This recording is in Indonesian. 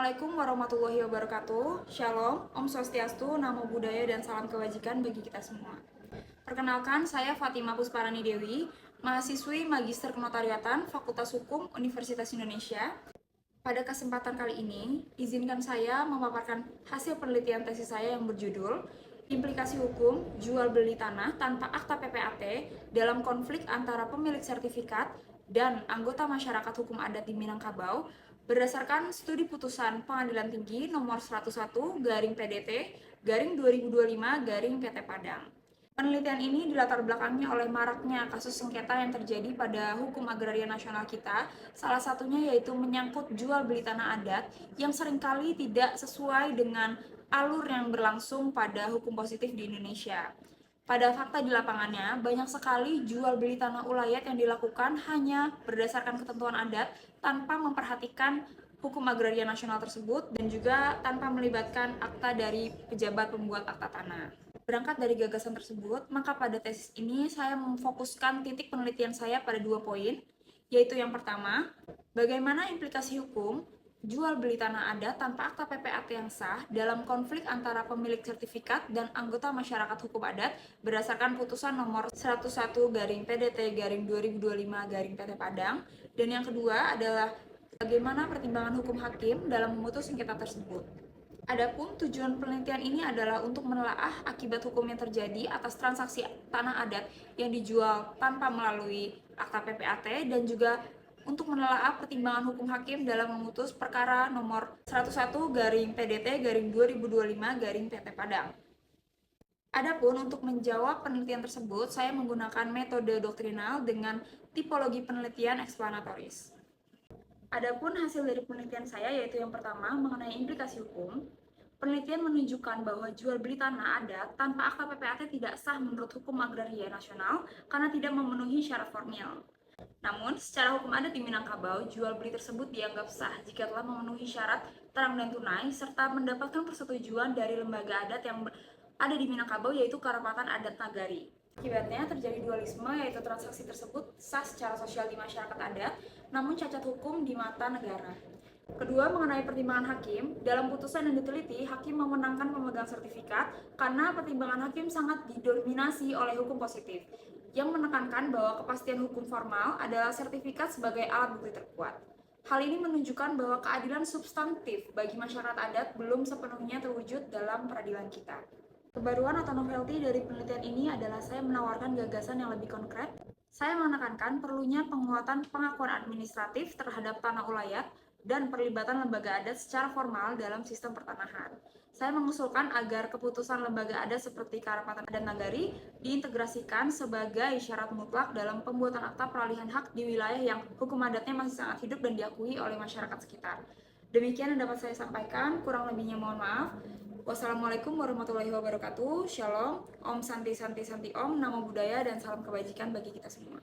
Assalamualaikum warahmatullahi wabarakatuh. Shalom, Om Swastiastu, Namo Buddhaya, dan salam kebajikan bagi kita semua. Perkenalkan, saya Fatima Pusparani Dewi, mahasiswi Magister Kenotariatan Fakultas Hukum Universitas Indonesia. Pada kesempatan kali ini, izinkan saya memaparkan hasil penelitian tesis saya yang berjudul Implikasi Hukum Jual Beli Tanah Tanpa Akta PPAT dalam Konflik Antara Pemilik Sertifikat dan Anggota Masyarakat Hukum Adat di Minangkabau berdasarkan studi putusan Pengadilan Tinggi nomor 101 garing PDT garing 2025 garing PT Padang. Penelitian ini dilatar belakangi oleh maraknya kasus sengketa yang terjadi pada hukum agraria nasional kita, salah satunya yaitu menyangkut jual beli tanah adat yang seringkali tidak sesuai dengan alur yang berlangsung pada hukum positif di Indonesia. Pada fakta di lapangannya, banyak sekali jual beli tanah ulayat yang dilakukan hanya berdasarkan ketentuan adat tanpa memperhatikan hukum agraria nasional tersebut dan juga tanpa melibatkan akta dari pejabat pembuat akta tanah. Berangkat dari gagasan tersebut, maka pada tesis ini saya memfokuskan titik penelitian saya pada 2 poin, yaitu yang pertama, bagaimana implikasi hukum jual beli tanah adat tanpa akta PPAT yang sah dalam konflik antara pemilik sertifikat dan anggota masyarakat hukum adat berdasarkan putusan nomor 101 garing PDT garing 2025 garing PT Padang, dan yang kedua adalah bagaimana pertimbangan hukum hakim dalam memutus sengketa tersebut. Adapun tujuan penelitian ini adalah untuk menelaah akibat hukum yang terjadi atas transaksi tanah adat yang dijual tanpa melalui akta PPAT dan juga untuk menelaah pertimbangan hukum hakim dalam memutus perkara nomor 101 garing PDT garing 2025 garing PT Padang. Adapun untuk menjawab penelitian tersebut, saya menggunakan metode doktrinal dengan tipologi penelitian eksplanatoris. Adapun hasil dari penelitian saya yaitu yang pertama mengenai implikasi hukum. Penelitian menunjukkan bahwa jual beli tanah adat tanpa akta PPAT tidak sah menurut hukum agraria nasional karena tidak memenuhi syarat formil. Namun, secara hukum adat di Minangkabau, jual beli tersebut dianggap sah jika telah memenuhi syarat terang dan tunai serta mendapatkan persetujuan dari lembaga adat yang ada di Minangkabau yaitu Karapatan Adat Nagari. Akibatnya terjadi dualisme yaitu transaksi tersebut sah secara sosial di masyarakat adat, namun cacat hukum di mata negara. Kedua, mengenai pertimbangan hakim, dalam putusan yang diteliti, hakim memenangkan pemegang sertifikat karena pertimbangan hakim sangat didominasi oleh hukum positif, yang menekankan bahwa kepastian hukum formal adalah sertifikat sebagai alat bukti terkuat. Hal ini menunjukkan bahwa keadilan substantif bagi masyarakat adat belum sepenuhnya terwujud dalam peradilan kita. Kebaruan atau novelty dari penelitian ini adalah saya menawarkan gagasan yang lebih konkret. Saya menekankan perlunya penguatan pengakuan administratif terhadap tanah ulayat dan perlibatan lembaga adat secara formal dalam sistem pertanahan. Saya mengusulkan agar keputusan lembaga adat seperti Karapatan Adat Nagari diintegrasikan sebagai syarat mutlak dalam pembuatan akta peralihan hak di wilayah yang hukum adatnya masih sangat hidup dan diakui oleh masyarakat sekitar. Demikian yang dapat saya sampaikan, kurang lebihnya mohon maaf. Wassalamualaikum warahmatullahi wabarakatuh. Shalom, Om Santi Santi Santi Om, Namo Buddhaya, dan salam kebajikan bagi kita semua.